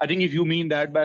I think if you mean that by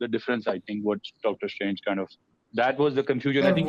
the difference. I think what Dr. Strange kind of, that was the confusion. I think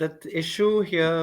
the issue here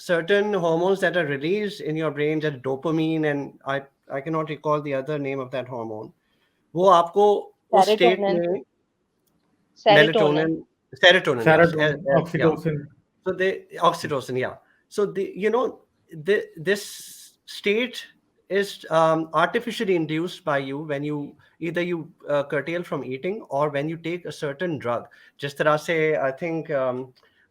certain hormones that are released in your brain, that dopamine, and I cannot recall the other name of that hormone, wo aapko us state mein, melatonin, serotonin, oxytocin. So oxytocin, yeah. So this state is artificially induced by you when you either you curtail from eating or when you take a certain drug. Jis tarah se I think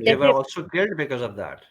They were also killed because of that.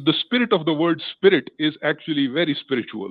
the spirit of the word spirit is actually very spiritual,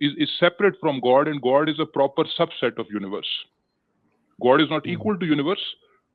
is separate from God and God is a proper subset of universe. God is not equal to universe,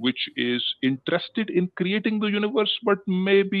which is interested in creating the universe but maybe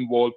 involve,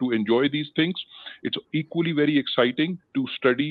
to enjoy these things. It's equally very exciting to study